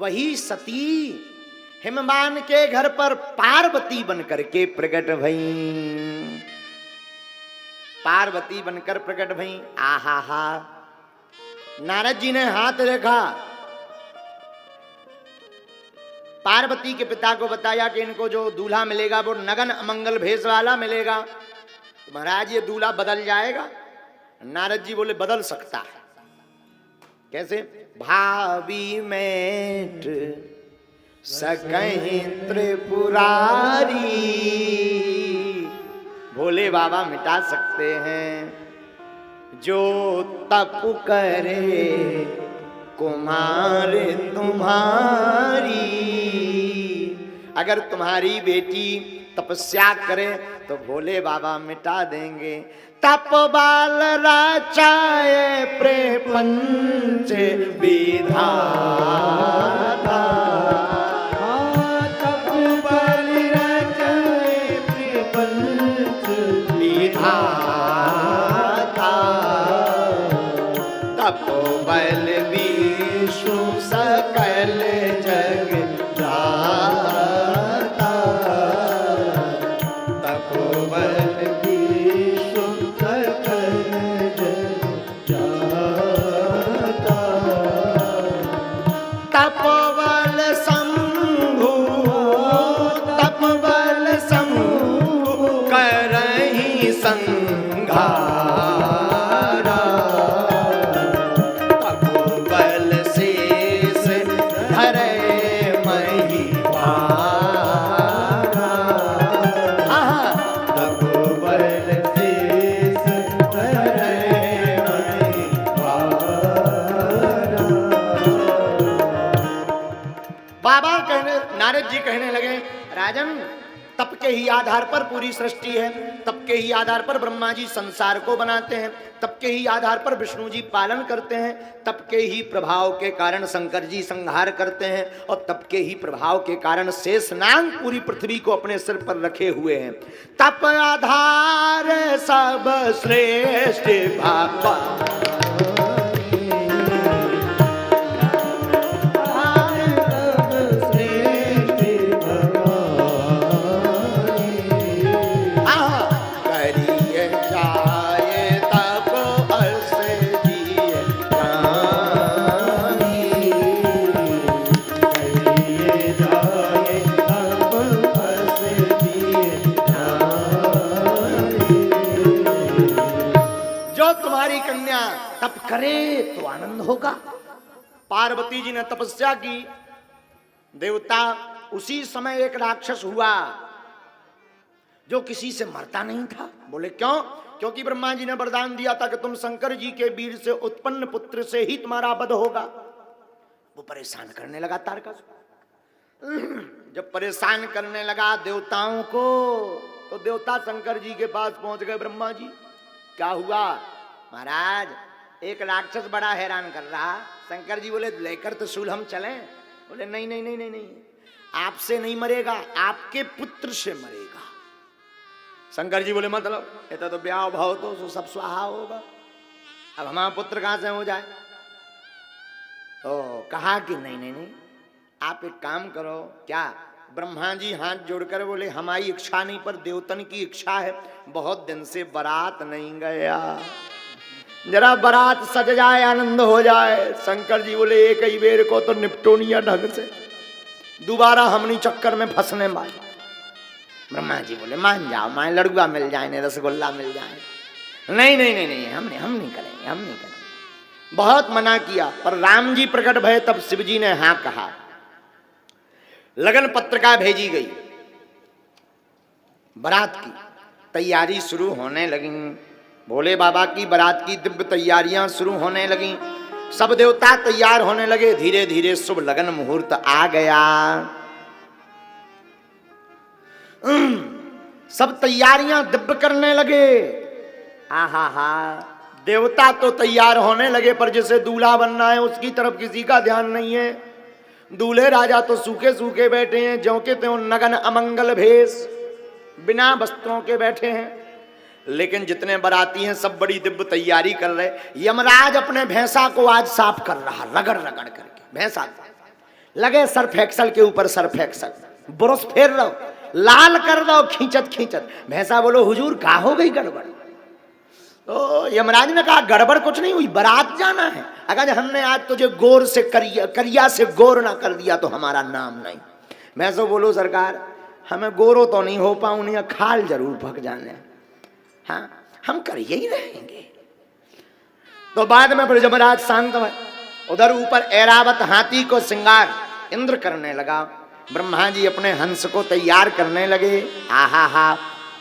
वही सती हिमवान के घर पर पार्वती बनकर के प्रकट भई। पार्वती बनकर प्रकट भई। आहा हा। नारद जी ने हाथ रखा, पार्वती के पिता को बताया कि इनको जो दूल्हा मिलेगा वो नगन अमंगल भेष वाला मिलेगा। तो महाराज ये दूल्हा बदल जाएगा? नारद जी बोले बदल सकता है। कैसे? भावी मेट सकहीं त्रिपुरारी, भोले बाबा मिटा सकते हैं जो तप करे कुमार तुम्हारी। अगर तुम्हारी बेटी तपस्या करे तो भोले बाबा मिटा देंगे। तप बाल राचाए प्रपंच विधाता, तप बाल राचाए प्रपंच विधाता, तप बल विष्णु सकल जग दाता, तप बल विष्णु सकल जग दाता, तप बल शंभु, तप बल शंभु करहि संघारा, नारद जी कहने लगे राजन, तप के ही आधार पर पूरी सृष्टि है, तप के ही आधार पर ब्रह्मा जी संसार को बनाते हैं, तप के ही आधार पर विष्णु जी पालन करते हैं, तप के ही प्रभाव के कारण शंकर जी संहार करते हैं, और तप के ही प्रभाव के कारण शेषनाग पूरी पृथ्वी को अपने सिर पर रखे हुए हैं। तप आधार सब श्रेष्ठ बाबा, तप करे तो आनंद होगा। पार्वती जी ने तपस्या की, देवता उसी समय एक राक्षस हुआ जो किसी से मरता नहीं था। बोले क्यों? क्योंकि ब्रह्मा जी ने वरदान दिया था कि तुम शंकर जी के वीर से उत्पन्न पुत्र से ही तुम्हारा वध होगा। वो परेशान करने लगा तारकासुर। जब परेशान करने लगा देवताओं को, तो देवता शंकर जी के पास पहुंच गए। ब्रह्मा जी क्या हुआ? महाराज एक राक्षस बड़ा हैरान कर रहा। शंकर जी बोले लेकर तो शूल हम चलें? बोले नहीं नहीं नहीं नहीं नहीं, आपसे नहीं मरेगा, आपके पुत्र से मरेगा। शंकर जी बोले मतलब? ये तो ब्याह भाव तो सब स्वाहा होगा, अब हमारा पुत्र कहां से हो जाए? तो कहा कि नहीं नहीं नहीं, आप एक काम करो। क्या? ब्रह्मा जी हाथ जोड़कर बोले हमारी इच्छा नहीं पर देवतन की इच्छा है, बहुत दिन से बारात नहीं गया, जरा बारात सज जाए, आनंद हो जाए। शंकर जी बोले एक ही बेर को तो निपटोनिया ढंग से, दोबारा हमनी चक्कर में फंसने वाले। ब्रह्मा जी बोले मान जाओ, माए लड़ुआ मिल जाए, रसगुल्ला मिल जाए। नहीं नहीं नहीं नहीं, हम नहीं करेंगे, हम नहीं करेंगे। बहुत मना किया, पर राम जी प्रकट भये तब शिव जी ने हाँ कहा। लगन पत्रिका भेजी गई, बारात की तैयारी शुरू होने लगी। भोले बाबा की बारात की दिव्य तैयारियां शुरू होने लगी। सब देवता तैयार होने लगे। धीरे धीरे शुभ लगन मुहूर्त आ गया। सब तैयारियां दिव्य करने लगे। आहा हा, देवता तो तैयार होने लगे, पर जिसे दूल्हा बनना है उसकी तरफ किसी का ध्यान नहीं है। दूल्हे राजा तो सूखे सूखे बैठे हैं, ज्यों के त्यों नगन अमंगल भेष, बिना वस्त्रों के बैठे हैं। लेकिन जितने बाराती हैं सब बड़ी दिव्य तैयारी कर रहे। यमराज अपने भैंसा को आज साफ कर रहा, रगड़ रगड़ करके भैंसा। लगे सर्फ एक्सल के ऊपर सर्फ एक्सल, ब्रश फेर दो, लाल कर दो खींचत खींचत। भैंसा बोलो हुजूर का हो गई गड़बड़? तो यमराज ने कहा गड़बड़ कुछ नहीं हुई, बारात जाना है। अगर हमने आज तुझे गोर से करिया से गोर ना कर दिया तो हमारा नाम नहीं। भैंसो बोलो सरकार हमें गोरो तो नहीं हो पाऊं, नहीं खाल जरूर पक जाने, हाँ हम करिए ही रहेंगे। तो बाद में फिर यमराज शांत हुए। उधर ऊपर ऐरावत हाथी को श्रृंगार इंद्र करने लगा। ब्रह्मा जी अपने हंस को तैयार करने लगे। आहा हा,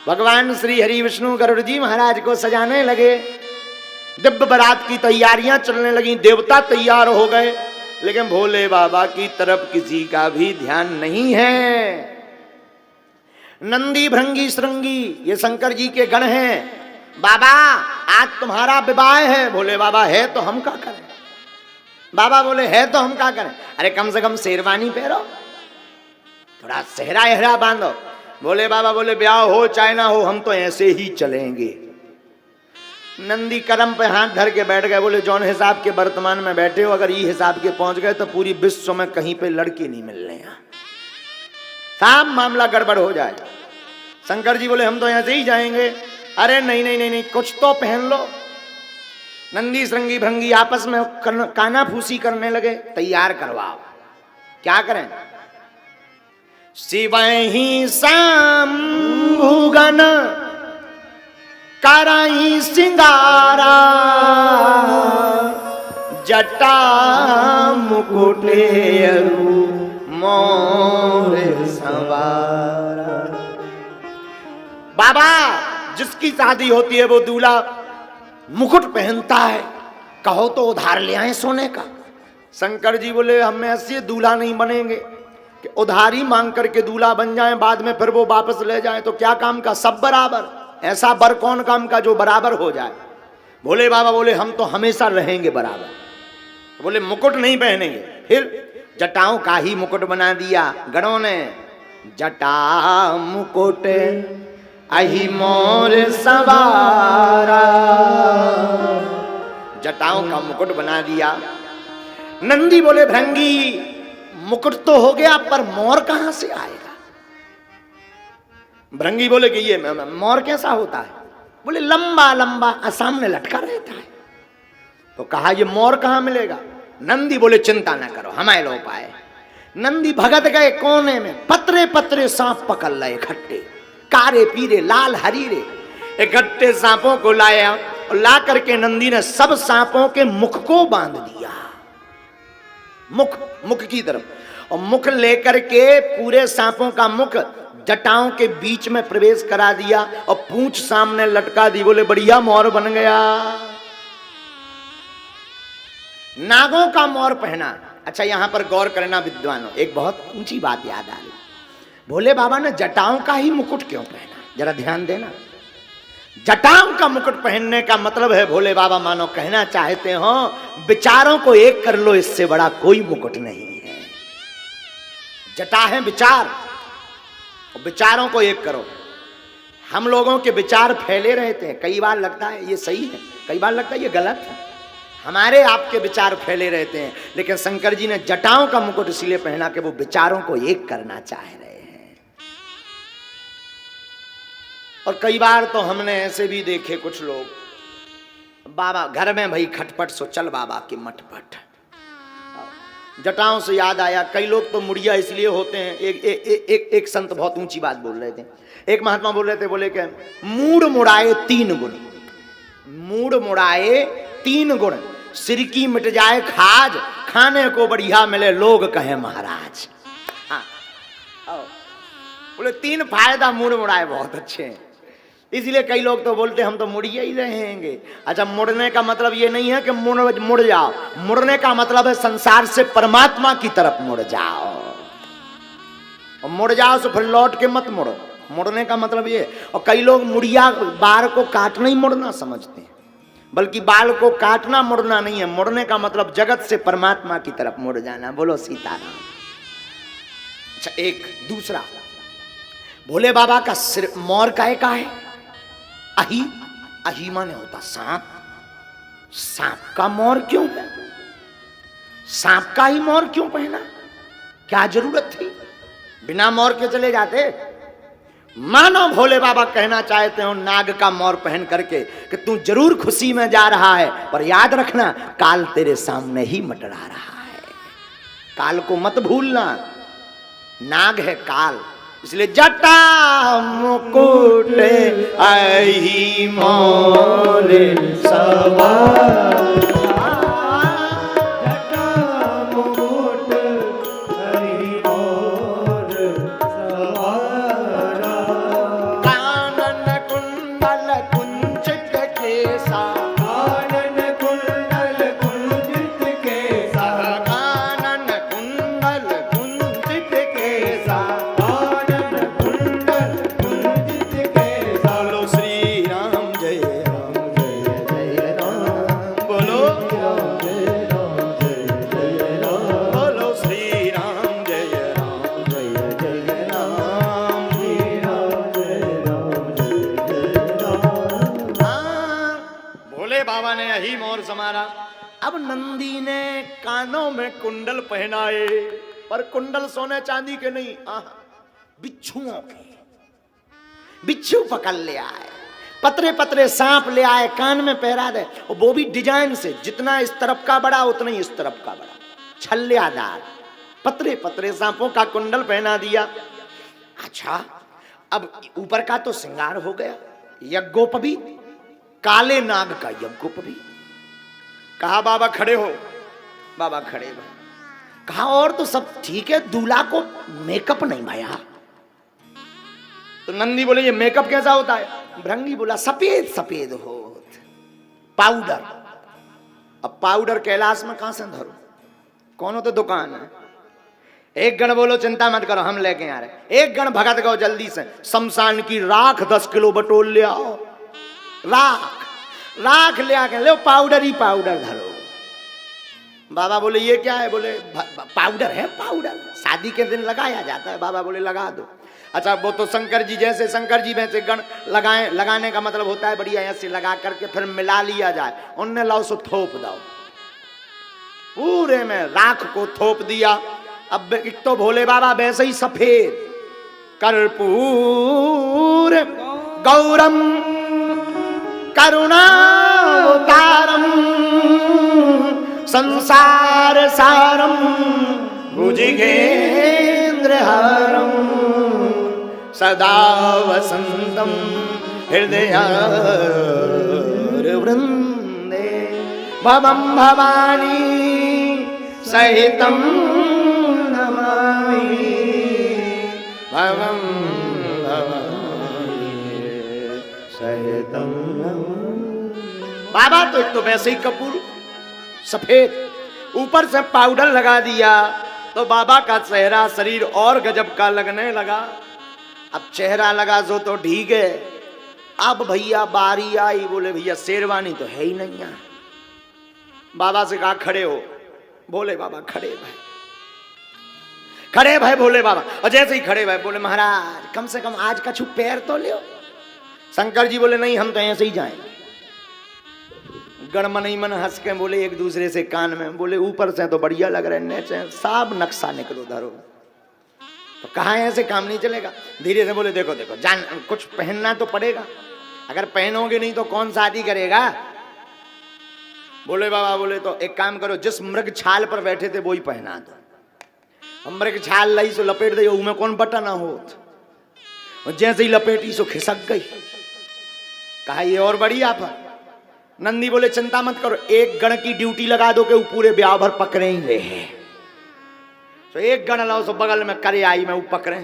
भगवान श्री हरि विष्णु गरुड़ जी महाराज को सजाने लगे। दिव्य बारात की तैयारियां चलने लगी, देवता तैयार हो गए, लेकिन भोले बाबा की तरफ किसी का भी ध्यान नहीं है। नंदी भृंगी श्रृंगी ये शंकर जी के गण हैं। बाबा आज तुम्हारा विवाह है। भोले बाबा है तो हम क्या करें? बाबा बोले है तो हम क्या करें? अरे कम से कम शेरवानी पहनो, थोड़ा सेहरा एहरा बांधो। बोले बाबा बोले ब्याह हो चाहे ना हो हम तो ऐसे ही चलेंगे। नंदी करम पे हाथ धर के बैठ गए। बोले जौन हिसाब के वर्तमान में बैठे हो अगर ये हिसाब के पहुंच गए तो पूरी विश्व में कहीं पे लड़के नहीं मिलने हैं, साफ मामला गड़बड़ हो जाए। शंकर जी बोले हम तो ऐसे ही जाएंगे। अरे नहीं नहीं नहीं नहीं कुछ तो पहन लो। नंदी श्रृंगी भृंगी आपस में काना फूसी करने लगे। तैयार करवाओ, क्या करें? शिव ही शंभुगन करई सिंगारा, जटा मुकुटे मोर सवारा। बाबा जिसकी शादी होती है वो दूल्हा मुकुट पहनता है, कहो तो उधार ले आए सोने का। शंकर जी बोले हम ऐसे दूल्हा नहीं बनेंगे कि उधारी मांग करके दूल्हा बन जाए, बाद में फिर वो वापस ले जाए तो क्या काम का? सब बराबर, ऐसा बर कौन काम का जो बराबर हो जाए। भोले बाबा बोले हम तो हमेशा रहेंगे बराबर। बोले मुकुट नहीं पहनेंगे। फिर जटाओं का ही मुकुट बना दिया गणों ने। जटा मुकुट अहि मोर सवारा, जटाओं का मुकुट बना दिया। नंदी बोले भृंगी मुकुट तो हो गया पर मोर कहां से आएगा? भृंगी बोले कि ये मोर कैसा होता है? बोले लंबा लंबा सामने लटका रहता है। तो कहा ये मोर कहां मिलेगा? नंदी बोले चिंता ना करो हमारे लो पाए। नंदी भगत गए कोने में, पतरे पतरे सांप पकड़ लाए इकट्ठे, कारे पीरे लाल हरीरे इकट्ठे सांपों को लाया और ला करके नंदी ने सब सांपों के मुख को बांध दिया। मुख की तरफ, और मुख लेकर के पूरे सांपों का मुख जटाओं के बीच में प्रवेश करा दिया और पूंछ सामने लटका दी। बोले बढ़िया मोर बन गया। नागों का मोर पहना। अच्छा यहां पर गौर करना विद्वानों, एक बहुत ऊंची बात याद आ रही। भोले बाबा ने जटाओं का ही मुकुट क्यों पहना? जरा ध्यान देना। जटाओं का मुकुट पहनने का मतलब है भोले बाबा मानो कहना चाहते हो विचारों को एक कर लो, इससे बड़ा कोई मुकुट नहीं है। जटा है विचार, विचारों को एक करो। हम लोगों के विचार फैले रहते हैं, कई बार लगता है ये सही है, कई बार लगता है ये गलत है। हमारे आपके विचार फैले रहते हैं, लेकिन शंकर जी ने जटाओं का मुकुट इसलिए पहना कि वो विचारों को एक करना चाह रहे हैं। और कई बार तो हमने ऐसे भी देखे कुछ लोग बाबा घर में भाई खटपट सो चल बाबा की मटपट। जटाओं से याद आया, कई लोग तो मुड़िया इसलिए होते हैं। एक संत बहुत ऊंची बात बोल रहे थे। एक महात्मा बोल रहे थे, बोले क्या मूड मुड़ाए तीन गुण, मूड मुड़ाए तीन गुण, सिर की मिट जाए खाज, खाने को बढ़िया मिले लोग कहे महाराज। हाँ बोले तीन फायदा मूड मुड़ाए बहुत अच्छे हैं। इसलिए कई लोग तो बोलते हम तो मुड़िए ही रहेंगे। अच्छा मुड़ने का मतलब ये नहीं है कि मुड़ जाओ, मुड़ने का मतलब है संसार से परमात्मा की तरफ मुड़ जाओ। और मुड़ जाओ तो फिर लौट के मत मुड़ो, मुड़ने का मतलब ये। और कई लोग मुड़िया बाल को काटना ही मुड़ना समझते हैं, बल्कि बाल को काटना मुड़ना नहीं है। मुड़ने का मतलब जगत से परमात्मा की तरफ मुड़ जाना। बोलो सीताराम। अच्छा एक दूसरा, भोले बाबा का सिर मोर का है अही, अही माने होता सांप। सांप का मोर क्यों है? सांप का ही मोर क्यों पहना? क्या जरूरत थी, बिना मोर के चले जाते। मानो भोले बाबा कहना चाहते हो नाग का मोर पहन करके कि तू जरूर खुशी में जा रहा है, पर याद रखना काल तेरे सामने ही मंडरा रहा है। काल को मत भूलना, नाग है काल। इसलिए जटा मुकुट आई मोर सवार, अब नंदी ने कानों में कुंडल पहनाए, पर कुंडल सोने चांदी के नहीं, बिच्छुओं के। बिच्छू पकड़ ले आए, पतरे पतरे सांप ले आए, कान में पहरा दे, और वो भी डिजाइन से, जितना इस तरफ का बड़ा उतना ही इस तरफ का बड़ा, छल्लेदार पतरे पतरे सांपों का कुंडल पहना दिया। अच्छा, अब ऊपर का तो श्रृंगार हो गया, यज्ञोपवीत, काले नाग का यज्ञोपवीत। कहा बाबा खड़े हो, बाबा खड़े भाई। कहा और तो सब ठीक है, दूल्हा को मेकअप नहीं भया। तो नंदी बोले ये मेकअप कैसा होता है? भृंगी बोला सफेद सफेद हो, पाउडर। अब पाउडर कैलाश में कहां से धरो, कौन हो तो दुकान है। एक गण बोलो चिंता मत करो हम लेके आ रहे। एक गण भगत गो जल्दी से शमशान की राख 10 किलो बटोल ले आओ। राख ले आके लो, पाउडर ही पाउडर धरो। बाबा बोले ये क्या है? बोले पाउडर है, पाउडर शादी के दिन लगाया जाता है। बाबा बोले लगा दो। अच्छा वो तो शंकर जी जैसे, शंकर जी वैसे गण लगाए, लगाने का मतलब होता है बढ़िया ऐसे लगा करके फिर मिला लिया जाए। उनने लाओ सो थोप दो, पूरे में राख को थोप दिया। अब एक तो भोले बाबा वैसे ही सफेद, कर्पूर गौरम करुणावतारम संसार सारम भुजगेंद्रहारम सदा वसंतम हृदय वृंदे भवम भवानी सहितम नमामि भवम सहितम। बाबा तो एक तो वैसे ही कपूर सफेद, ऊपर से पाउडर लगा दिया तो बाबा का चेहरा शरीर और गजब का लगने लगा। अब चेहरा लगा जो तो ठीक है। अब भैया बारी आई, बोले भैया शेरवानी तो है ही नहीं है। बाबा से कहा खड़े हो। बोले बाबा खड़े भाई, खड़े भाई भोले बाबा। और जैसे ही खड़े भाई बोले महाराज कम से कम आज का छू पैर तो ले। शंकर जी बोले नहीं हम तो ऐसे ही जाएंगे। गणमन ही मन हंस के बोले एक दूसरे से कान में, बोले ऊपर से तो बढ़िया लग रहे हैं, साफ नक्शा निकलो धरो। तो कहा ऐसे काम नहीं चलेगा। धीरे से बोले देखो देखो जान कुछ पहनना तो पड़ेगा, अगर पहनोगे नहीं तो कौन शादी करेगा। बोले बाबा बोले तो एक काम करो, जिस मृग छाल पर बैठे थे वो ही पहना दो। मृग छाल लाई सो लपेट दे, उनमें कौन बटन हो। और जैसे ही लपेटी सो खिसक गई। कहा ये और बढ़िया पर। नंदी बोले चिंता मत करो, एक गण की ड्यूटी लगा दो कि वो पूरे ब्याह भर पकड़े ही रहे। तो एक गण लाओ सो बगल में करे आई में वो पकड़े।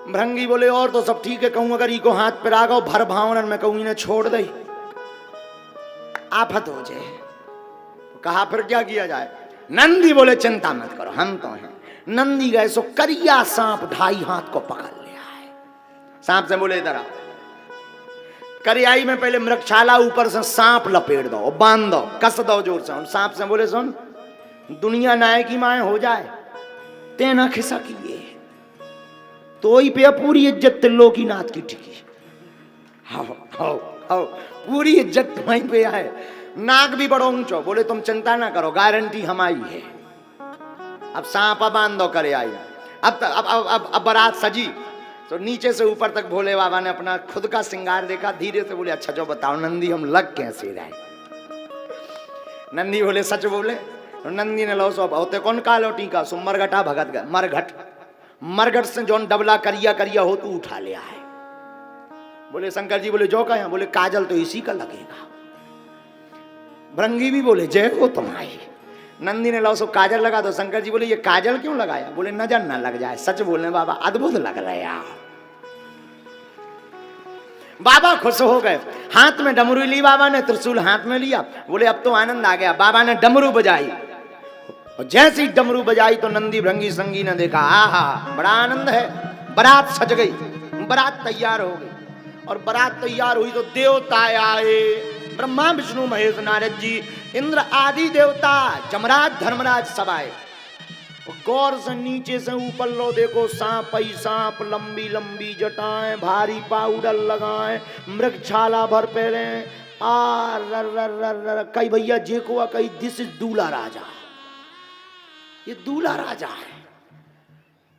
भृंगी बोले और तो सब ठीक है, कहूं अगर इको हाथ पे आ गो भर भावनन में कहूं इन्हें छोड़ दे आफत हो जाए। कहा फिर क्या किया जाए। नंदी बोले चिंता मत करो हम तो हैं। नंदी गए सो करिया सांप 2.5 हाथ को पकड़ लिया है। सांप से बोले इधर आओ। करियाई में पहले मृगशाला, ऊपर से सांप लपेट दो, बांध दो, कस दो जोर से। सांप से बोले सुन दुनिया नाय की माए हो जाए तेना खिसकिए तो ही पे पूरी इज्जत तिल्लो की नाथ की टिकी। हाओ पूरी इज्जत वहीं पे है। नाक भी बड़ो ऊंचो। बोले तुम चिंता ना करो गारंटी हमारी है। अब सांपा बांधो करे आई। अब बारात सजी तो नीचे से ऊपर तक भोले बाबा ने अपना खुद का श्रृंगार देखा, धीरे से बोले अच्छा जो बताओ नंदी हम लग कैसे रहे। नंदी बोले सच बोले। नंदी ने लो सो होते कौन कालो टीका सो मरघटा भगत गए मरघट मरघट से जौन डबला करिया करिया हो तू उठा लिया है। बोले शंकर जी बोले जो कहे, बोले काजल तो इसी का लगेगा। भृंगी भी बोले जय हो तुम्हारी। नंदी ने लो सो काजल लगा दो। शंकर जी बोले ये काजल क्यों लगाया? बोले नजर ना लग जाए। सच बोलने बाबा अद्भुत लग रहे यार। बाबा खुश हो गए, हाथ में डमरू ली बाबा ने, त्रिशूल हाथ में लिया। बोले अब तो आनंद आ गया। बाबा ने डमरू बजाई और जैसी डमरू बजाई तो नंदी भृंगी संगी ने देखा आहा बड़ा आनंद है। बारात सज गई, बारात तैयार हो गई और बारात तैयार हुई तो देवता आए, ब्रह्मा विष्णु महेश नारद जी इंद्र आदि देवता जमराज धर्मराज सब आए। गौर से नीचे से ऊपर लो देखो सांप ही सांप, लंबी लंबी जटाएं, भारी पाउडर लगाए, मृगछाला भर पहले आ रर कई भैया जे को कई दिस इज दूल्हा राजा, ये दूल्हा राजा है।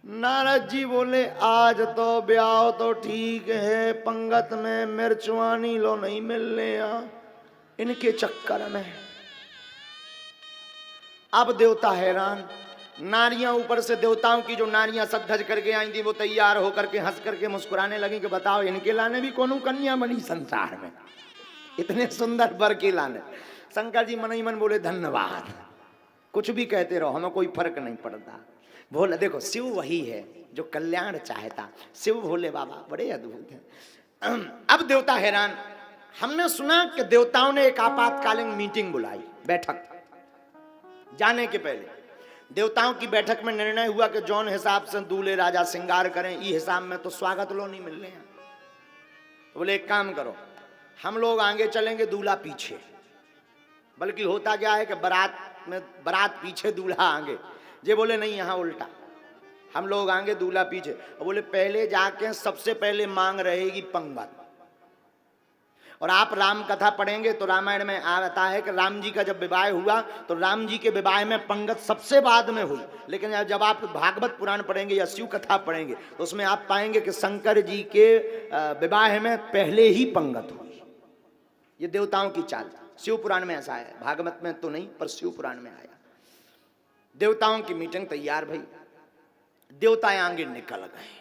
नारद जी बोले आज तो ब्याह तो ठीक है, पंगत में मिर्चवानी लो नहीं मिलने इनके चक्कर में। अब देवता हैरान, नारियां ऊपर से देवताओं की जो नारियां सब धज करके आई थी वो तैयार होकर के हंस करके मुस्कुराने लगी कि बताओ इनके लाने भी कौन कन्या बनी संसार में, इतने सुंदर वर के लाने। शंकर जी मन ही मन बोले धन्यवाद, कुछ भी कहते रहो हमें कोई फर्क नहीं पड़ता। भोले देखो शिव वही है जो कल्याण चाहता, शिव भोले बाबा बड़े अद्भुत हैं। अब देवता हैरान, हमने सुना कि देवताओं ने एक आपातकालीन मीटिंग बुलाई, बैठक। जाने के पहले देवताओं की बैठक में निर्णय हुआ कि जौन हिसाब से दूल्हे राजा श्रृंगार करें ई हिसाब में तो स्वागत लो नहीं मिलने हैं। तो बोले एक काम करो हम लोग आगे चलेंगे दूल्हा पीछे। बल्कि होता क्या है कि बारात पीछे दूल्हा आगे। जे बोले नहीं यहाँ उल्टा, हम लोग आगे दूल्हा पीछे। और बोले पहले जाके सबसे पहले मांग रहेगी पंगत। और आप राम कथा पढ़ेंगे तो रामायण में आता है कि राम जी का जब विवाह हुआ तो राम जी के विवाह में पंगत सबसे बाद में हुई। लेकिन जब आप भागवत पुराण पढ़ेंगे या शिव कथा पढ़ेंगे तो उसमें आप पाएंगे कि शंकर जी के विवाह में पहले ही पंगत हुई। ये देवताओं की चाल, शिव पुराण में ऐसा है, भागवत में तो नहीं पर शिव पुराण में आया। देवताओं की मीटिंग तैयार भई, देवता आगे निकल गए,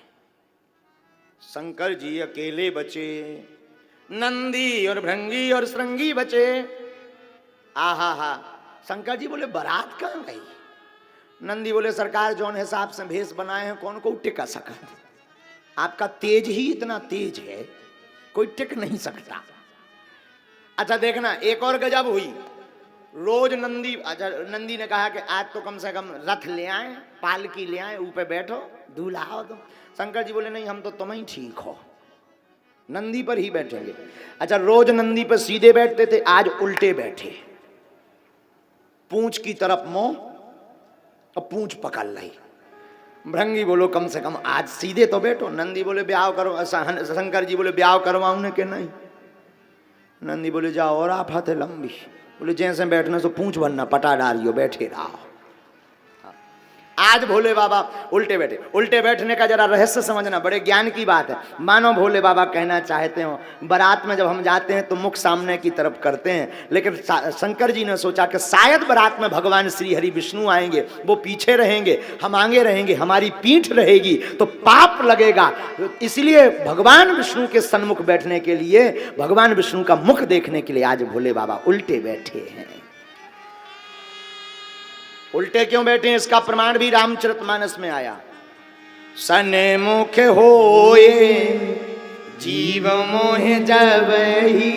शंकर जी अकेले बचे, नंदी और भृंगी और श्रृंगी बचे। आहा हा। शंकर जी बोले बारात कहां गई? नंदी बोले सरकार जौन हिसाब से भेष बनाए हैं कौन को टिका सका, आपका तेज ही इतना तेज है कोई टिक नहीं सकता। अच्छा देखना एक और गजब हुई, रोज नंदी, अच्छा नंदी ने कहा कि आज तो कम से कम रथ ले आए, पालकी ले आए, ऊपर बैठो दूल्हा हो तुम। शंकर जी बोले नहीं हम तो तुम ही ठीक हो, नंदी पर ही बैठेंगे। अच्छा रोज नंदी पर सीधे बैठते थे, आज उल्टे बैठे, पूंछ की तरफ मुंह और पूंछ पकड़ ली। भृंगी बोलो कम से कम आज सीधे तो बैठो। नंदी बोले ब्याह करो, शंकर जी बोले ब्याह करवाऊं ने कि नहीं? नंदी बोले जाओ और आप हाथ लंबी। बोले जैसे बैठने से पूंछ बनना पटा डालियो, बैठे रहो। आज भोले बाबा उल्टे बैठे। उल्टे बैठने का जरा रहस्य समझना, बड़े ज्ञान की बात है। मानो भोले बाबा कहना चाहते हो बारात में जब हम जाते हैं तो मुख सामने की तरफ करते हैं, लेकिन शंकर जी ने सोचा कि शायद बारात में भगवान श्री हरि विष्णु आएंगे, वो पीछे रहेंगे, हम आगे रहेंगे, हमारी पीठ रहेगी तो पाप लगेगा। इसलिए भगवान विष्णु के सन्मुख बैठने के लिए, भगवान विष्णु का मुख देखने के लिए आज भोले बाबा उल्टे बैठे हैं। उल्टे क्यों बैठे हैं इसका प्रमाण भी रामचरितमानस में आया। सन्मुख होए जीव मोह जबहि,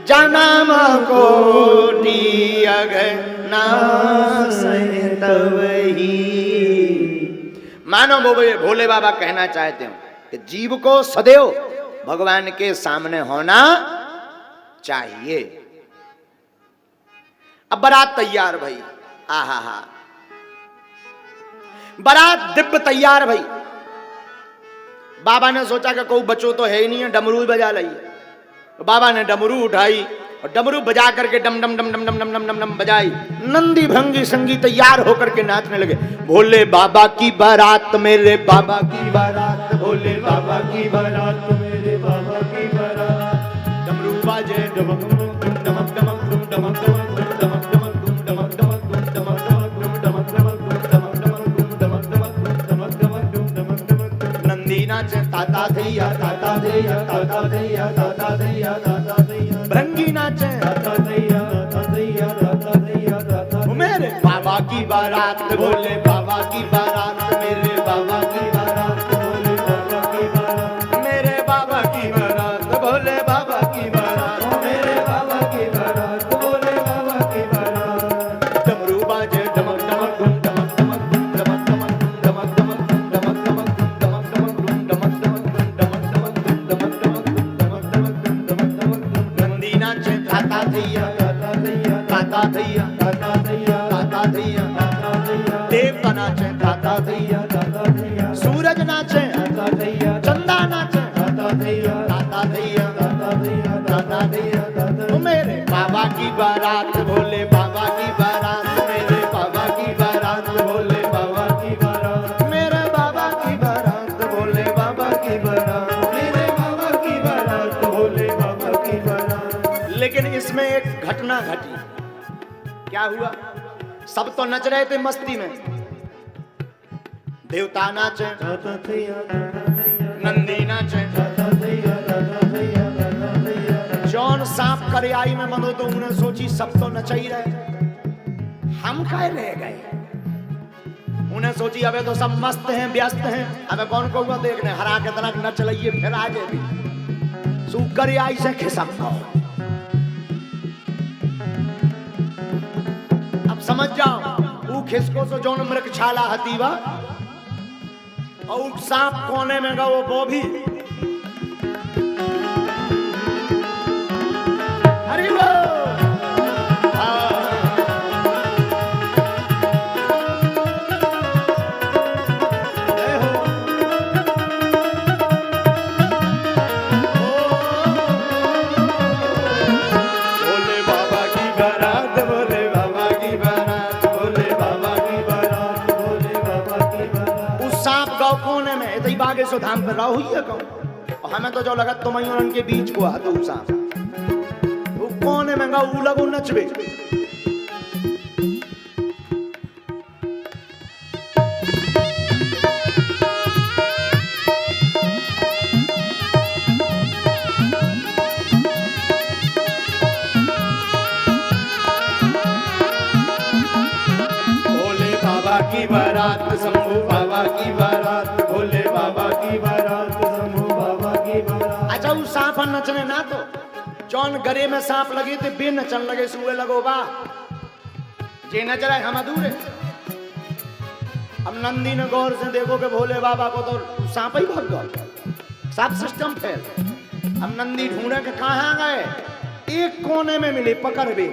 जन्म कोटि अघनासहि तबहि। मानो भोले बाबा कहना चाहते हो कि जीव को सदैव भगवान के सामने होना चाहिए। अब बारात तैयार भाई, आहा हा, बारात दिव्य तैयार भाई। बाबा ने सोचा कि कोई बच्चों तो है ही नहीं है, डमरू बजा लइए। बाबा ने डमरू उठाई और डमरू बजा करके डम डम डम डम डम डम डम डम डम बजाई। नंदी भंगी संगी तैयार होकर के नाचने लगे। भोले बाबा की बारात, मेरे बाबा की बारात, भोले बाबा की बारात, मेरे बाबा की बारात। डमरू बाजे डमक डमक डमक डमक डमक डमक डमक डमक डमक डमक डमक डमक डमक। नंदी नाचे ताता थैया ताता थैया ताता थैया ताता थैया ताता थैया। भंगी नाचे ताता थैया ताता थैया ताता थैया ताता। मेरे बाबा की बारात, भोले बाबा की बारात, मेरे बाबा की बारात, भोले बाबा की बारात, मेरे बाबा की बारात, भोले बाबा की बारात, मेरे बाबा की बारात, भोले बाबा की बारात। डमरू बाजे डमक डमक डमक डमक डमक डमक डमक डमक डमक डमक डमक डमक डमक डमक डमक डमक। नंदी नाचे ताता थैया ताता थैया ताता थैया ताता थैया ताता थैया ताता थैया। देवता नाचे ताता थैया ताता थैया। सूरज नाचे ताता थैया। चंदा नाचे ताता थैया ताता थैया ताता थैया ताता थैया ताता। मेरे बाबा की बारात, भोले बाबा की बारात, मेरे बाबा की बारात, भोले बाबा की बारात, मेरे बाबा की बारात, भोले बाबा की बारात, मेरे बाबा की बारात, भोले बाबा की बारात। लेकिन इसमें एक घटना घटी। क्या हुआ? सब तो नच रहे थे मस्ती में। देवता नाचे, नंदी नाचे, जौन सांप करे आई में मनो तो उन्हें सोची सब तो नच ही रहे, हम काहे रह गए। उन्हें सोची अबे तो सब मस्त हैं व्यस्त हैं, अबे कौन को हुआ देखने हरा के तनक न चलाइए फिर आजे भी सूकर आई से खिसक को। अब समझ जाओ वो खिसको से जौन मृग छाला हतीवा और सांप कोने में गो वो भी। अरे वो भोले बाबा की बारात, भोले बाबा की बारात, भोले बाबा की बारात, भोले बाबा की बारात। उस सांप गाँव कोने में इतनी बागे सो धाम पर रहा हुई है गाँव। और हमें तो जो लगा तुम उनके बीच को आ तो सांप वो कोने में गाँव लगो नचबे। की बारात शंभू बाबा की बारात, भोले बाबा की बारात, शंभू बाबा की बारात। अच्छा वो सांप नचने ना तो जौन गरे में सांप लगे थे बे नचन लगे सुए लगो बा जे नच रहे हम अधूरे। अब नंदी ने गौर से देखो कि भोले बाबा को तो सांप ही भाग गया, सब सिस्टम फेल। अब नंदी ढूंढे के कहाँ गए, एक कोने में मिले पकड़ बे,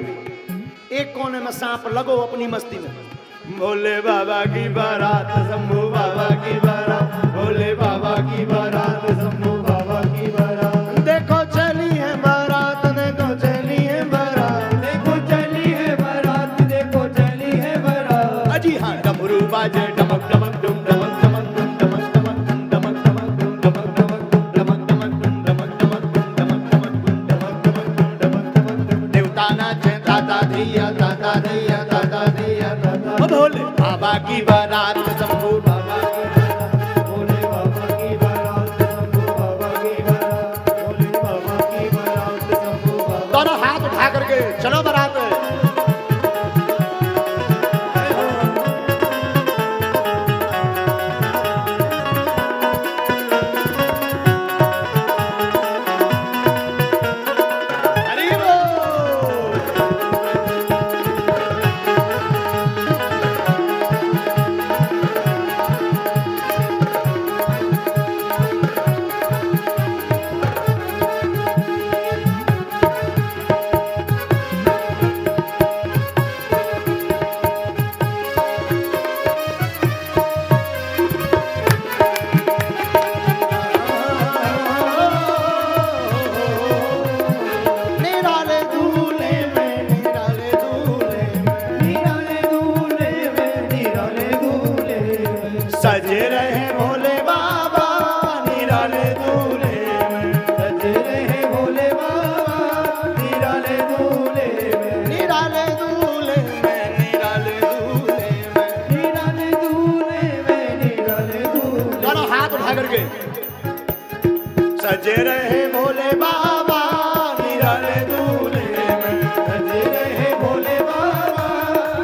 एक कोने में सांप लगो अपनी मस्ती में। भोले बाबा की बारात शंभू बाबा की बारात, भोले बाबा की बारात शंभू बाबा की बारात। देखो चली है बारात, देखो चली है बारात, देखो चली है बारात, देखो चली है बारात। अजी हाँ डमरू बाजे डमक डमक डुम डमक डमक डुम डमक डमक डमक डमक डमक डमक डमक डमक डमक डमक डमक डमक। देवता नाचे ताता धैया ताता धैया ताता धैया ताता। भोले बाबा की बारात शंभू बाबा की बारात, भोले बाबा की बारात शंभू बाबा की बारात, भोले बाबा की बारात शंभू बाबा। दोनों हाथ उठा करके चलो बारात। सजे रहे भोले बाबा निराले दूल्हे में, सजे रहे भोले बाबा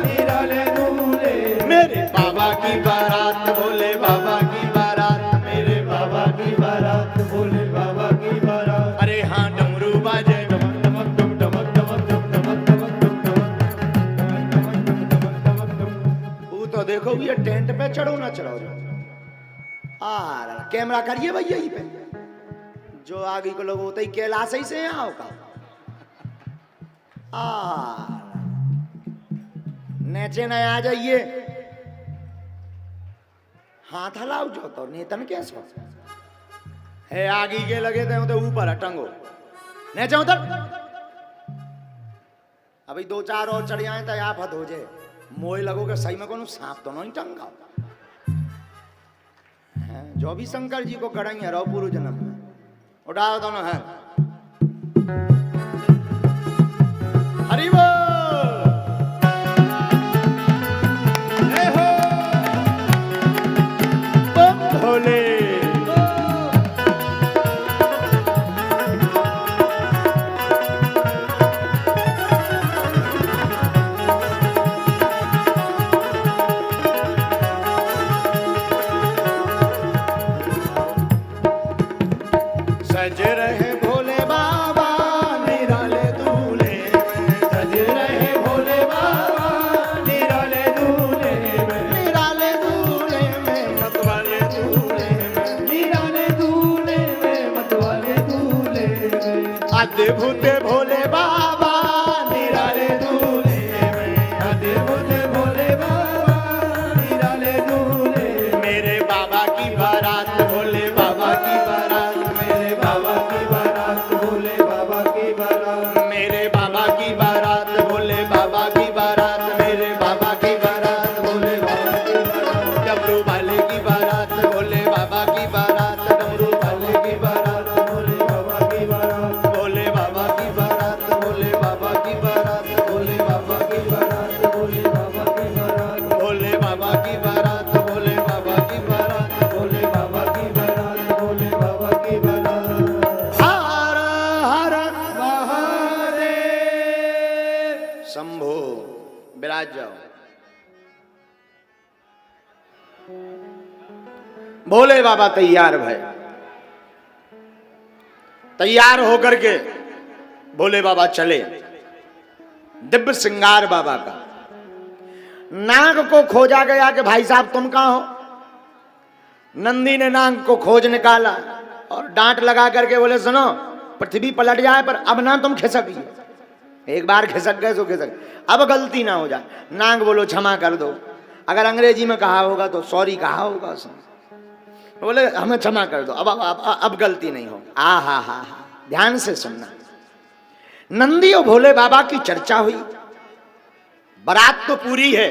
निराले दूल्हे में। मेरे बाबा की बारात भोले बाबा की बारात, मेरे बाबा की बारात भोले बाबा की बारात। अरे हाँ डमरू बाजे टमक टमक टम टमक टमक टम टमक टमक टम टमक टमक टमक टम। वो तो देखो ये टेंट पे चढ़ो ना चढ़ो, आ कैमरा करिए भैया यही पे, जो आगे को लोग होते ही कैलाश ही से यहाँ होगा। नेचे न आ जाइए, हाथ हलाओ जो तो नेतन कैसे है आगे के लगे थे तो ऊपर टंगो नेचे उधर। अभी दो चार और चढ़ आए तो आप हद हो जाए, मोए लगोगे सही में कोनो सांप तो नहीं टंगा। जो भी शंकर जी को करेंगे रहो पूर्व जन्म में, उठाओ दोनों है हरि बोल। जय हो बम भोले। सज रहे भोले बाबा निराले दूल्हे में, सज रहे भोले बाबा निराले दूल्हे में। निराले दूल्हे में मतवाले दूल्हे में, निराले दूल्हे में मतवाले दूल्हे में। अद्भुत भोले बाबा निराले दूल्हे में, अद्भुत भोले बाबा निराले दूल्हे में। मेरे बाबा की बारात भोले बाबा की बारात, मेरे बाबा की बारात भोले बाबा की बारात। मेरे बाबा की बारात भोले बाबा की बारात, मेरे बाबा की बारात भोले बाबा की बारात। डमरू वाले की बारात भोले बाबा की बारात, डमरू वाले की बारात भोले बाबा की बारात। भोले बाबा की बारात भोले बाबा की बारात, भोले बाबा की बारात भोले बाबा की बारात। भोले बाबा की बारात भोले बाबा की बारात। भोले बाबा की बारात भोले बाबा की बारात। हर हर महादेव। शंभो विराज जाओ। भोले बाबा तैयार भय, तैयार होकर के भोले बाबा चले। दिव्य श्रृंगार बाबा का। नाग को खोजा गया कि भाई साहब तुम कहां हो। नंदी ने नाग को खोज निकाला और डांट लगा करके बोले सुनो पृथ्वी पलट जाए पर अब ना तुम खिसकिए, एक बार खिसक गए तो खिसक, अब गलती ना हो जाए। नाग बोलो क्षमा कर दो, अगर अंग्रेजी में कहा होगा तो सॉरी कहा होगा उसने। बोले हमें क्षमा कर दो, अब गलती नहीं हो। आ हा हा हा, ध्यान से सुनना। नंदी और भोले बाबा की चर्चा हुई। बारात तो पूरी है,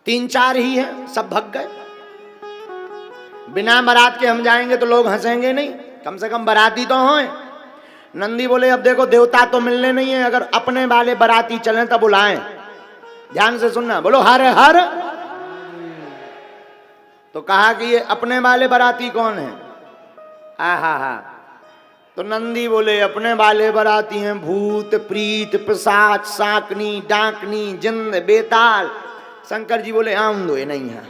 3-4 ही है, सब भग गए। बिना बारात के हम जाएंगे तो लोग हंसेंगे नहीं, कम से कम बाराती तो हों। नंदी बोले अब देखो देवता तो मिलने नहीं है, अगर अपने वाले बाराती चलें तब बुलाएं। ध्यान से सुनना, बोलो हर हर। तो कहा कि ये अपने वाले बाराती कौन है? हा हा हा। तो नंदी बोले अपने वाले बाराती हैं भूत प्रीत पिशाच साकनी डाकनी जिंद बेताल। शंकर जी बोले आम दो, ये नहीं है,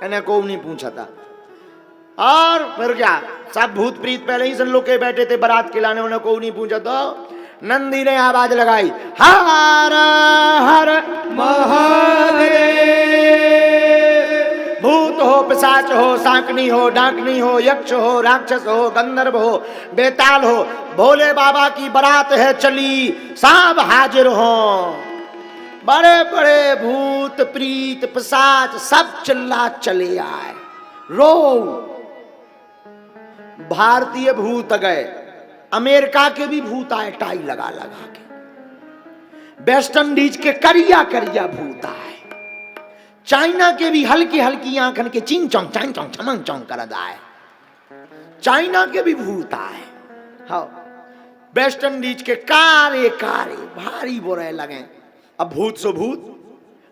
इन्हें को नहीं पूछा था। और फिर क्या, सब भूत प्रीत पहले ही सन लोग के बैठे थे बारात के लाने, उन्हें को नहीं पूछा। तो नंदी ने आवाज लगाई हर हर महादेव। भूत हो पिशाच हो सांकनी हो डाकनी हो यक्ष हो राक्षस हो गंधर्व हो बेताल हो, भोले बाबा की बारात है चली, सब हाजिर हो। बड़े बड़े भूत प्रीत पिशाच सब चिल्ला चले आए। रो भारतीय भूत गए, अमेरिका के भी भूत आए टाई लगा लगा के, वेस्ट इंडीज के करिया करिया भूत आए, चाइना के भी हल्की हल्की आंखन के चिंग चौंग चांग चौंग चमंग चौंग कर आए, चाइना के भी भूत आए। हाँ, वेस्ट इंडीज के कारे कारे भारी बुरे लगे। अब भूत सो भूत,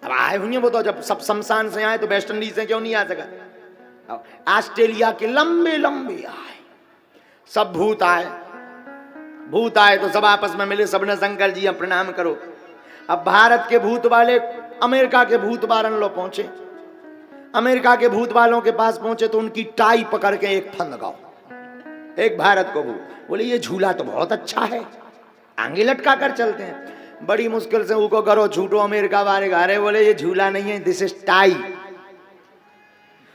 अब आए हुए वो तो जब सब शमशान से आए तो वेस्ट इंडीज से क्यों नहीं आ सका। ऑस्ट्रेलिया के लंबे लंबे आए, सब भूत आए तो सब आपस में मिले, सबने शंकर जी अब प्रणाम करो। अब भारत के भूत वाले अमेरिका के भूत वालन लोग पहुंचे। अमेरिका के भूत वालों के पास पहुंचे तो उनकी टाई पकड़ के एक फंद गाओ, एक भारत को भूत बोले ये झूला तो बहुत अच्छा है, आगे लटका कर चलते हैं। बड़ी मुश्किल से उनको करो छूटो, अमेरिका वाले घरे बोले ये झूला नहीं है, दिस इज टाई।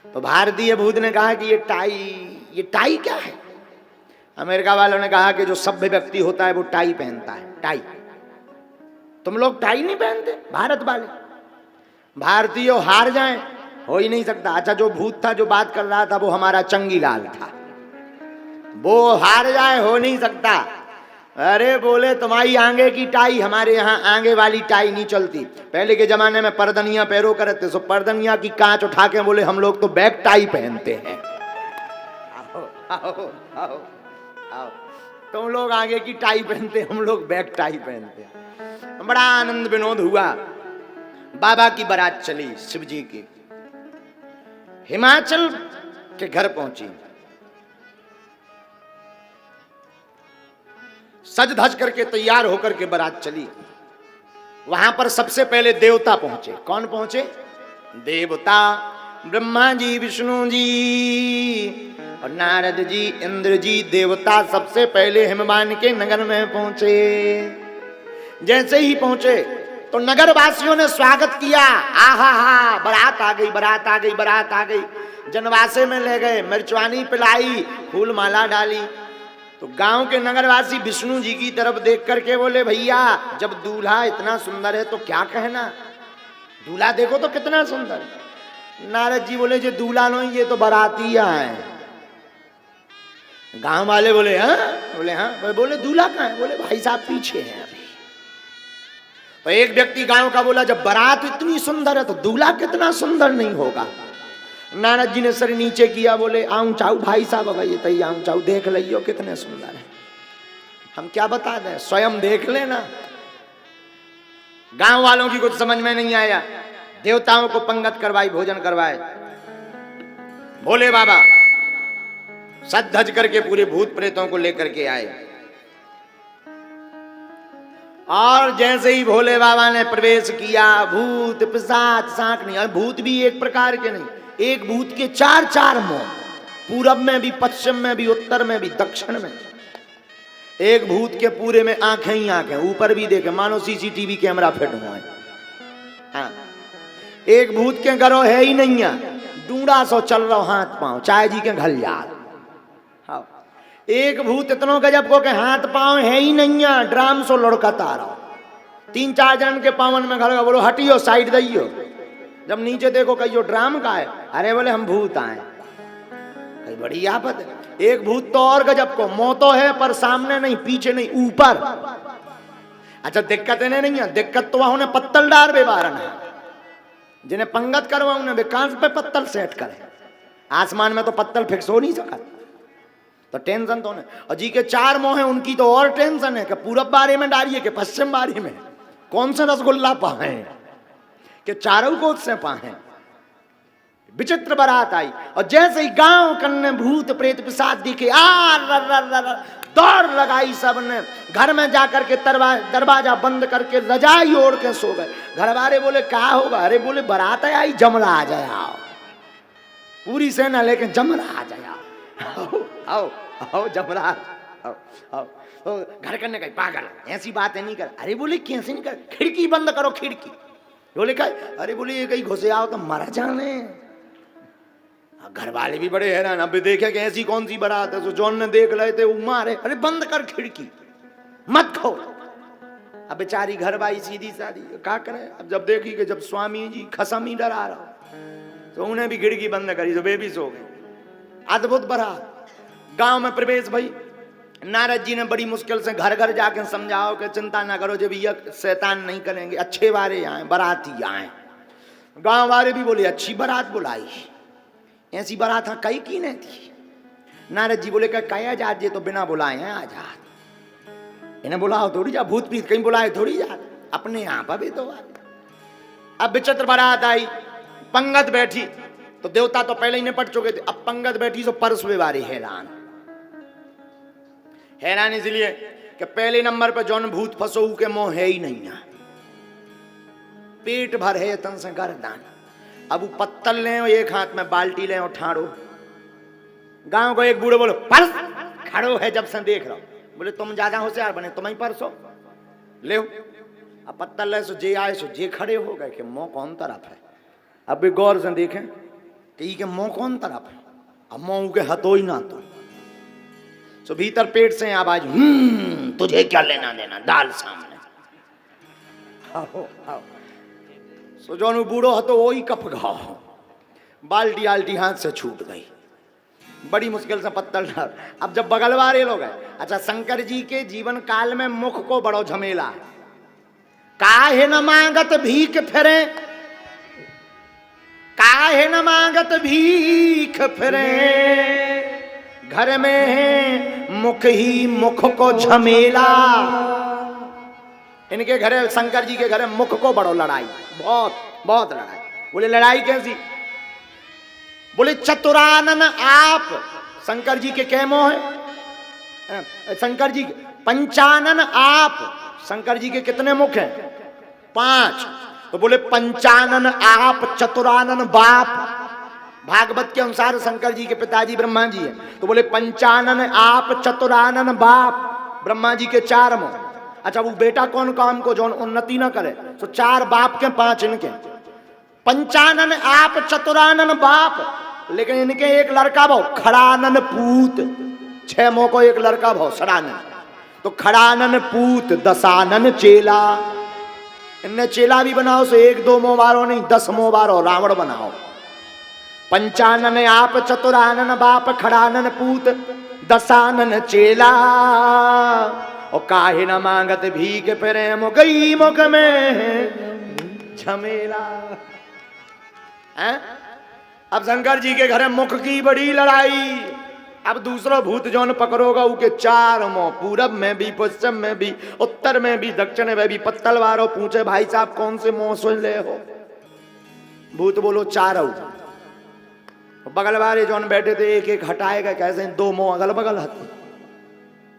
तो भारतीय भूत ने कहा कि ये टाई क्या है? अमेरिका वालों ने कहा कि जो सभ्य व्यक्ति होता है वो टाई पहनता है, टाई। तुम लोग टाई नहीं पहनते भारत वाले? भारतीय हार जाएं, हो ही नहीं सकता। अच्छा, जो भूत था जो बात कर रहा था वो हमारा चंगीलाल था, वो हार जाए हो नहीं सकता। अरे बोले तुम्हारी आगे की टाई, हमारे यहाँ आगे वाली टाई नहीं चलती। पहले के जमाने में परदनिया पैरों करते, सो परदनिया की कांच उठा के बोले हम लोग तो बैक टाई पहनते हैं। आओ आओ आओ आओ, तुम लोग आगे की टाई पहनते, हम लोग बैक टाई पहनते। बड़ा आनंद विनोद हुआ। बाबा की बारात चली शिव जी की, हिमाचल के घर पहुंची। सज धज करके तैयार होकर के बारात चली। वहां पर सबसे पहले देवता पहुंचे। कौन पहुंचे? देवता ब्रह्मा जी, विष्णु जी और नारद जी, इंद्र जी। देवता सबसे पहले हिमवान के नगर में पहुंचे। जैसे ही पहुंचे तो नगर वासियों ने स्वागत किया। आहा हा, बारात आ गई, बारात आ गई, बारात आ गई। जनवासे में ले गए, मिर्चवानी पिलाई, फूल माला डाली। तो गांव के नगरवासी विष्णु जी की तरफ देख करके बोले भैया जब दूल्हा इतना सुंदर है तो क्या कहना, दूल्हा देखो तो कितना सुंदर। नारद जी बोले जो दूल्हा नहीं, ये तो बारातिया है। गांव वाले बोले हाँ, बोले हाँ, बोले दूल्हा कहाँ है? बोले भाई साहब पीछे हैं अभी। तो एक व्यक्ति गांव का बोला जब बारात इतनी सुंदर है तो दूल्हा कितना सुंदर नहीं होगा। नारद जी ने सर नीचे किया, बोले आऊं चाऊ भाई साहब, अब ये तई आऊं चाऊ, देख लियो कितने सुंदर है। हम क्या बता दें, स्वयं देख लेना। गांव वालों की कुछ समझ में नहीं आया। देवताओं को पंगत करवाई, भोजन करवाए। भोले बाबा सज धज करके पूरे भूत प्रेतों को लेकर के आए। और जैसे ही भोले बाबा ने प्रवेश किया, भूत पिशाच सांकनी, और भूत भी एक प्रकार के नहीं, एक भूत के चार चार मुंह, पूरब में भी, पश्चिम में भी, उत्तर में भी, दक्षिण में। एक भूत के पूरे में आंखें ही आंखें, ऊपर भी देखे मानो सीसीटीवी कैमरा फिट हुआ है। हाँ, एक भूत के घरों है ही नहीं है, डूंडा सो चल रहा हाथ पांव, चाय जी के घर यार। हाँ, एक भूत इतनों गजब को के हाथ पांव है ही नहीं है, ड्राम सो लुढ़कता रहो। 3-4 जन के पावन में घर, बोलो हटियो साइड दइयो। जब नीचे देखो कहियो ड्राम का है, अरे बोले हम भूत आए। कई बड़ी आफत है। एक भूत तो और गजब को, मुंह तो है पर सामने नहीं, पीछे नहीं, ऊपर। अच्छा दिक्कत इन्हें नहीं है, दिक्कत तो वहां उन्हें पत्तल डार बेबारन है। जिन्हें पंगत करवा उन्हें विकास पे पत्तल सेट करे। आसमान में तो पत्तल फिक्स हो नहीं सका, तो टेंशन तो नहीं। और जी के 4 मुंह है, उनकी तो और टेंशन है कि पूरब बारे में डालिए कि पश्चिम बारे में, कौन सा रसगुल्ला पाए कि चारों को से पाए। विचित्र बारात आई और जैसे ही गांव कन्ने भूत प्रेत पिशाच दिखे, दौड़ लगाई सबने। घर में जाकर के दरवाजा बंद करके रजाई ओढ़ के सो गए। घर वाले बोले क्या होगा? अरे बोले बारात आई, जमला आ जाए, पूरी सेना लेके जमला आ जाए, आओ आओ जमला आओ आओ। तो घर करने का पागल ऐसी बातें नहीं कर। अरे बोले कैसे नहीं कर, खिड़की बंद करो खिड़की। बोले क्या? अरे बोले ये कहीं घुसे आओ तो मरा जाने। घर वाले भी बड़े हैरान, अब देखे कि ऐसी कौन सी बारात है। तो जॉन ने देख रहे थे, वो मारे अरे बंद कर खिड़की मत खोल। अब बेचारी घर वाली सीधी सादी क्या करे। अब जब देखी कि जब स्वामी जी खसम ही डरा रहा, तो उन्हें भी खिड़की बंद करी, तो वे भी सो गए। अद्भुत बारात गांव में प्रवेश भाई। नारद जी ने बड़ी मुश्किल से घर घर जाके समझाओ कि चिंता ना करो, जब ये शैतान नहीं करेंगे, अच्छे वाले आए, बाराती आए। गांव वाले भी बोले अच्छी बारात बुलाई, ऐसी बारात कई की नहीं थी। नारद जी बोले कहीं आजाद, ये तो बिना बुलाए हैं आजाद, इन्हें बुलाओ थोड़ी जा, भूत प्रीत कहीं बुलाए थोड़ी जा, अपने यहाँ पर भी तो आए। अब विचित्र बारात आई, पंगत बैठी, तो देवता तो पहले ही निपट चुके थे। अब पंगत बैठी तो परसवे वाले हैरान, हैरान इसलिए कि पहले नंबर पर जौन भूत फसो के मोह है ही नहीं है, पेट भर है तन से गर्दान। अब वो पत्तल ले एक हाथ में बाल्टी ले और ठाड़ो। गांव को एक बूढ़े बोलो पर खड़ो है जब से देख रहा हूं, बोले तुम ज्यादा होशियार बने तुम ही परसो ले। अब पत्तल ले सो जे आए सो जे खड़े हो गए कि मुंह कौन तरफ है। अब भी गौर से देखें कि के मुंह कौन तरफ है, अब मुंह के हतो ही ना तो सो भीतर पेट से आवाज तुझे क्या लेना देना दाल सामने। आओ आओ सो जो बूढ़ो हतो वो ही कप गाओ, बाल्टी आल्टी हाथ से छूट गई, बड़ी मुश्किल से पत्तल डाल। अब जब बगल वाले लोग हैं, अच्छा शंकर जी के जीवन काल में मुख को बड़ो झमेला है। काहे न मांगत भीख फिरे, काहे न मांगत भीख फिरे, घर में मुख ही मुख को झमेला। इनके घरे शंकर जी के घरे मुख को बड़ो लड़ाई, बहुत बहुत लड़ाई। बोले लड़ाई कैसी, बोले चतुरानन आप शंकर जी के कै मोह है, शंकर जी के पंचानन आप, शंकर जी के कितने मुख हैं 5, तो बोले पंचानन आप चतुरानन बाप। भागवत के अनुसार शंकर जी के पिताजी ब्रह्मा जी हैं, तो बोले पंचानन आप चतुरानन बाप, ब्रह्मा जी के 4 मुख। अच्छा वो बेटा कौन काम को जो उन्नति ना करे, तो 4 बाप के 5 इनके। पंचानन आप चतुरानन बाप, लेकिन इनके एक लड़का भाव खड़ानन पूत, 6 मोह को एक लड़का भाव सड़ानन, तो खड़ानन पूत दसानन चेला। इनने चेला भी बनाओ सो 1-2 मोह वारो नहीं 10 मोह वारो रावण बनाओ। पंचानन आप चतुरानन बाप, खड़ानन पूत दसानन चेला। और काहे न मांगत भीख फिरे, मुगई मुख में झमेला। अब शंकर जी के घर मुख की बड़ी लड़ाई। अब दूसरा भूत जौन पकड़ोगा उके 4 मुंह, पूरब में भी, पश्चिम में भी, उत्तर में भी, दक्षिण में भी। पत्तल वारो पूछे भाई साहब कौन से मुंह सुन ले हो, भूत बोलो 4। बगल वाले जौन बैठे थे एक एक हटाएगा कैसे, 2 मुंह अगल बगल हथे,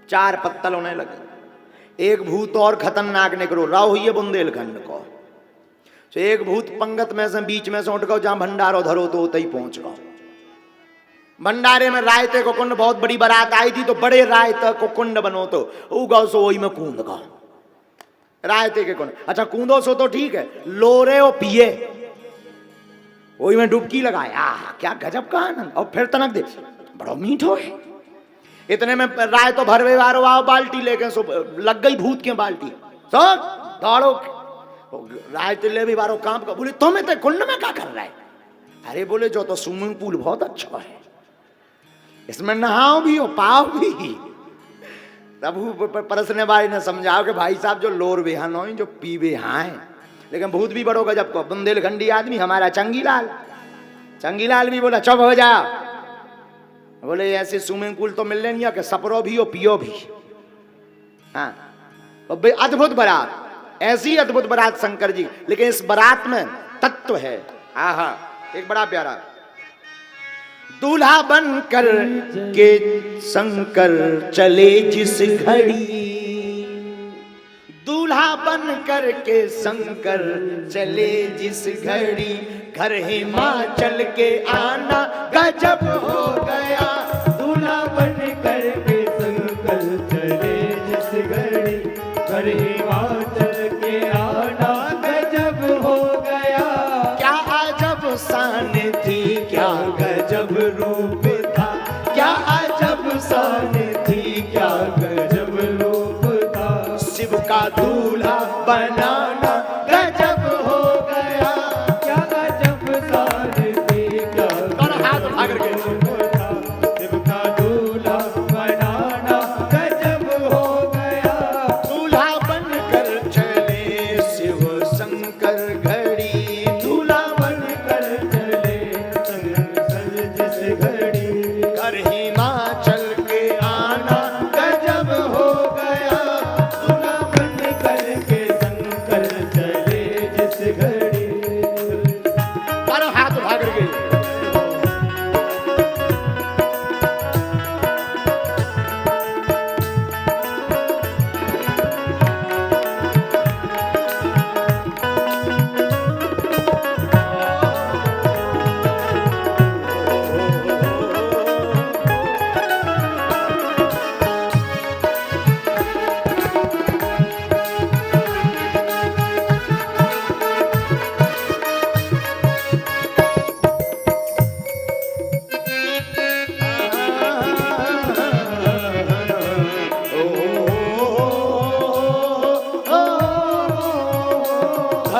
4 पत्तल होने लगे। एक भूत और खतरनाक निकलो, राव हुई है बुंदेलखंड को। तो एक भूत पंगत में से बीच में से उठ गो, जहां भंडारो धरो तो उतई पहुंच गो। भंडारे में रायते को कुंड, बहुत बड़ी बारात आई थी, तो बड़े रायते को कुंड बनो तो उगाओ सो वही में कूद गो रायते के कुंड। अच्छा कूदो सो तो ठीक है, लोरे और पिए वही में डुबकी लगाया, क्या गजब का आनंद। और फिर तनक दे बड़ो मीठो है। इतने में राय तो भरवे वारो आओ बाल्टी लेके, सो लग गई भूत के बाल्टी, सो दौड़ो राय तो ले भी बारो काम का। बोले तुम्हें तो कुंड में क्या कर रहा है, अरे बोले जो तो स्विमिंग पूल बहुत अच्छा है, इसमें नहाओ भी हो पाओ भी। तब परसने वाले ने समझाओ कि भाई साहब जो लोर बेहान हो जो पी बेहां है। लेकिन भूत भी बड़ो गजब को, बुंदेलखंडी आदमी हमारा चंगीलाल, चंगीलाल भी बोला चुप हो जाओ। बोले ऐसे स्विमिंग पूल तो मिलने नहीं है कि सपरो भी हो पियो भी। हाँ अद्भुत बारात, ऐसी अद्भुत बारात शंकर जी। लेकिन इस बारात में तत्व है, आहा एक बड़ा प्यारा। दूल्हा बन कर के शंकर चले जिस घड़ी, दूल्हा बन कर के शंकर चले जिस घड़ी, घर हिमाचल के आना गजब हो गया। दूल्हा बन कर के शंकर चले जिस घड़ी, घर हिमाचल के आना गजब हो गया। क्या अजब शान थी, क्या गजब रूप था, क्या अजब शान थी, क्या गजब रूप था। शिव का दूल्हा बनाना गजब हो गया। क्या गजब शान थी, क्या हाथ उठा करके शिव का दूल्हा बनाना गजब हो गया। दूल्हा बन कर चले शिव शंकर घड़ी, दूल्हा बन कर चले शंकर जिस घड़ी, घर हिमाचल के आना गजब हो गया। दूल्हा बन कर के शंकर चले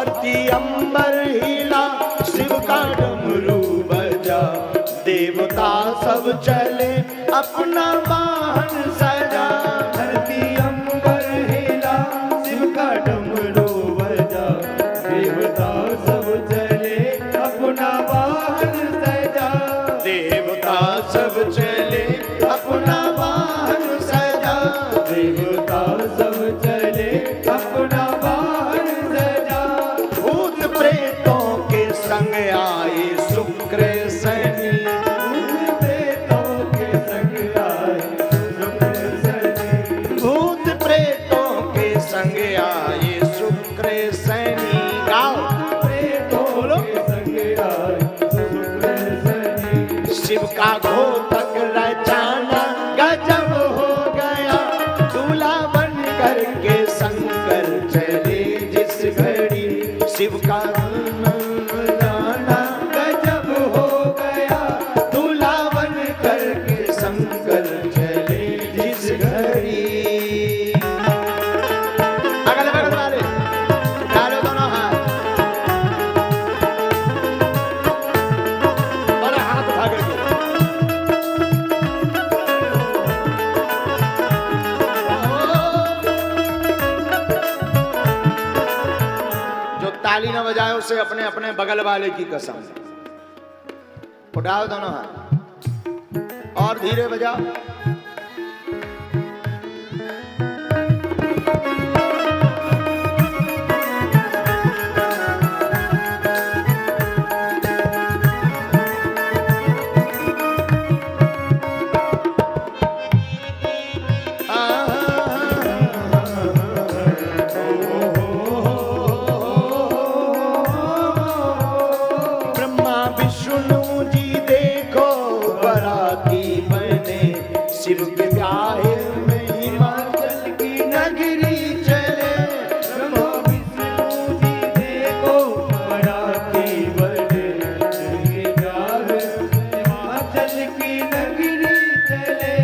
धरती अंबर हिला, शिव का डमरू बजा, देवता सब चले अपना वाहन सजा। धरती अंबर हिला, शिव का डमरू बजा, देवता सब चले अपना वाहन सजा। देवता सब चले अपना वाहन सजा। देवता सब चले अपना वाहन सजा। भूत प्रेतों के संग आए शुक्र शनि, भूत प्रेतों के संग आए शुक्र शनि। भूत प्रेतों के संग आए शुक्र शनि। गाओ प्रेतों के संग आए शुक्र शनि। शिव का घोतक रचाना गजब हो गया, दूल्हा बन करके शंकर चले जिस घड़ी। शिव का गाना गजब हो गया, दूल्हा बन करके शंकर चले जिस घड़ी। अगल बगल वाले डालो दोनों हाथ और हाथ उठा करके। जो ताली न बजाए उसे अपने अपने बगल वाले की कसम। उठाओ दोनों हाथ और धीरे बजाओ। ब्रह्मा विष्णु जी देखो बराती बने, शिव के ब्याहे में हिमाचल की नगरी चले। ब्रह्मा विष्णु जी देखो बराती बने, उनके प्यार हिमाचल की नगरी चले।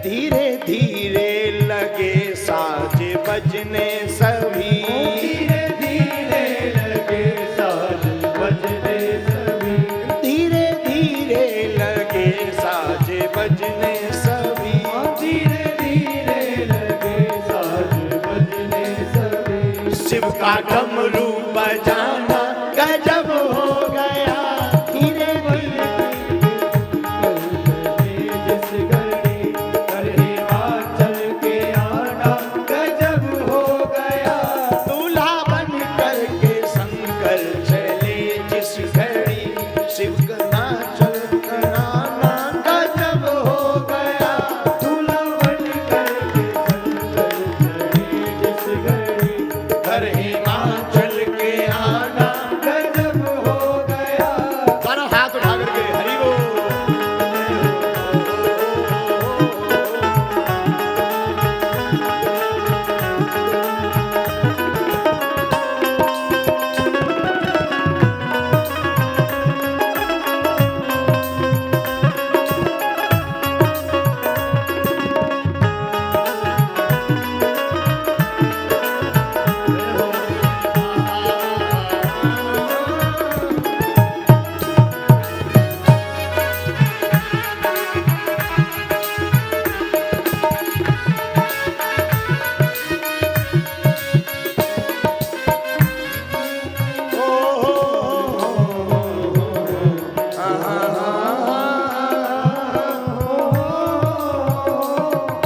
धीरे धीरे लगे साज बजने सभी, धीरे धीरे लगे साज बजने सभी। धीरे धीरे लगे साज बजने सभी। धीरे धीरे लगे साज बजने सभी। शिव का डमरू बजाना गजब हो गया, धीरे धीरे जिस घड़ी कर हिमाचल के आना गजब हो गया। दूल्हा बन करके शंकर चले जिस घड़ी। शिव का नाचल कराना गजब हो गया, दूल्हा बन करके शंकर चले जिस घड़ी घर हिमाचल के आना। गजब हो गया। दोनों हाथ उठा करके हरि बोल।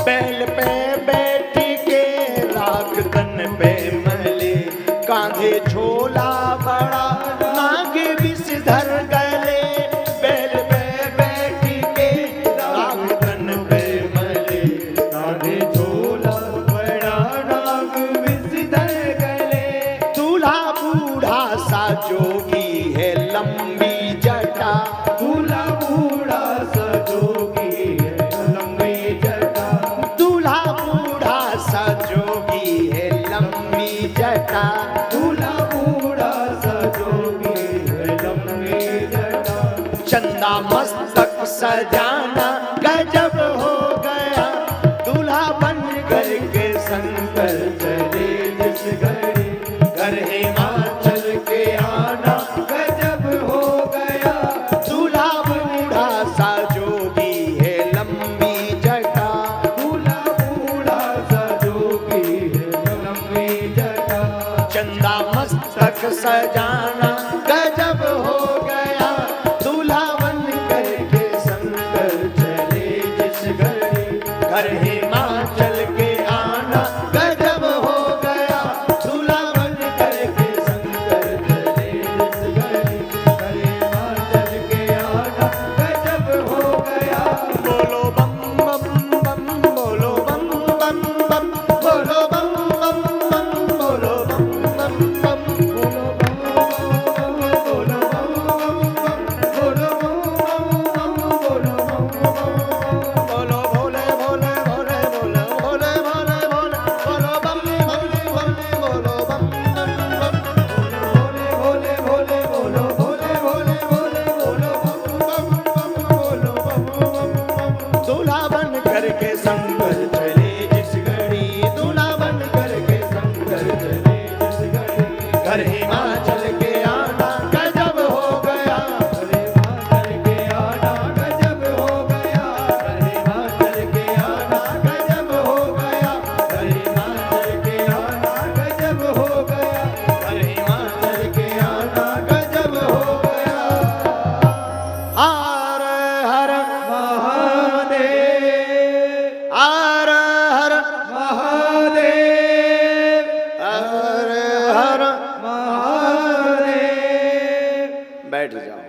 बैल पे बैठ के राख तन पे मले, कांधे झोला बड़ा नागे विषधर गले। बैल पे बैठ के राख तन पे मले, कांधे झोला बड़ा नाग विषधर गले। दूल्हा बूढ़ा सा जोगी है लंबी जटा। दूल्हा बूढ़ा सा जोगी है लंबी जटा। दूल्हा बूढ़ा सा जोगी है लंबी जटा। दूल्हा बूढ़ा सा जोगी है लंबी जटा। चंदा मस्तक सजाना गजब हो गया, दूल्हा बन करके शंकर चले जिस घड़ी कर हिमाचल के चंदा मस्तक सजाना गजब हो गया। दूल्हा बन करके शंकर चले जिस घड़ी, घर हिमाचल के आना गजब हो गया। दूल्हा बन करके शंकर चले जिस घड़ी, घर हिमाचल के आना गजब हो गया। बोलो बम बम बम, बोलो बम बम बम, बोलो बम बम बम, बोलो बम बम बम, बोलो बम बम बम, बोलो बम बम बम, बोलो बम बम बम, बोलो बम बम बम। बोलो भोले भोले भोले भोले भोले भोले भोले, बोलो बम बम बम, बोलो बम बम बम, भोले भोले भोले बोलो भोले भोले भोले बोलो बम बम बम, बोलो बम बम बम। दूल्हा बन करके शंकर चले जिस घड़ी, दूल्हा बन करके शंकर चले जिस घड़ी, घर हिमाचल के आना गजब हो गया। घर हिमाचल के आना गजब हो गया। घर हिमाचल के आना गजब हो गया। घर हिमाचल के आना गजब हो गया। घर हिमाचल के आना गजब हो गया। हर हर महादेव हर हर महादेव हर हर। महादेव। बैठ जाओ।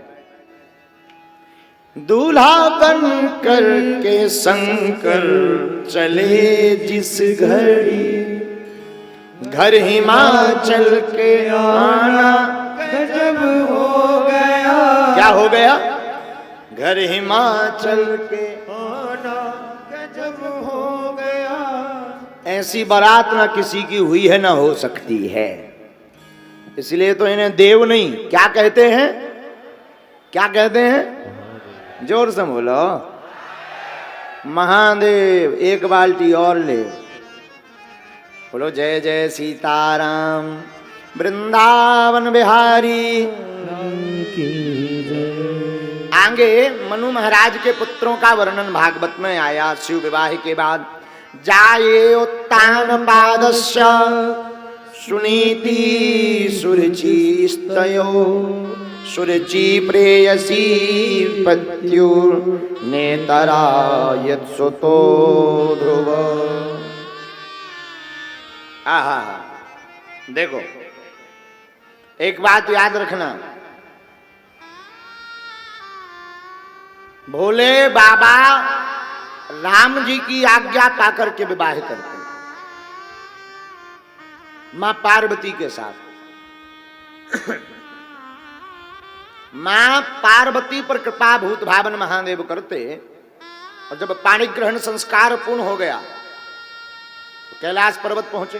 दूल्हा बन करके शंकर चले जिस घड़ी, घर हिमाचल के आना गजब हो गया। क्या हो गया? घर हिमाचल के आना गजब हो गया। ऐसी बारात ना किसी की हुई है ना हो सकती है, इसलिए तो इन्हें देव नहीं क्या कहते हैं? क्या कहते हैं? जोर से बोलो। महादेव। एक बाल्टी और ले। बोलो जय जय सीताराम वृंदावन बिहारी। आगे मनु महाराज के पुत्रों का वर्णन भागवत में आया। शिव विवाह के बाद जाये उत्तान पादस्य सुनीति सुरुचि स्तयो, सुरुचि प्रेयसी पत्युर नेतरा यत्सुतो ध्रुव। आहा, देखो एक बात याद रखना, भोले बाबा राम जी की आज्ञा पाकर के विवाह करते हैं मां पार्वती के साथ। मां पार्वती पर कृपा भूत भावन महादेव करते, और जब पाणिग्रहण संस्कार पूर्ण हो गया तो कैलाश पर्वत पहुंचे।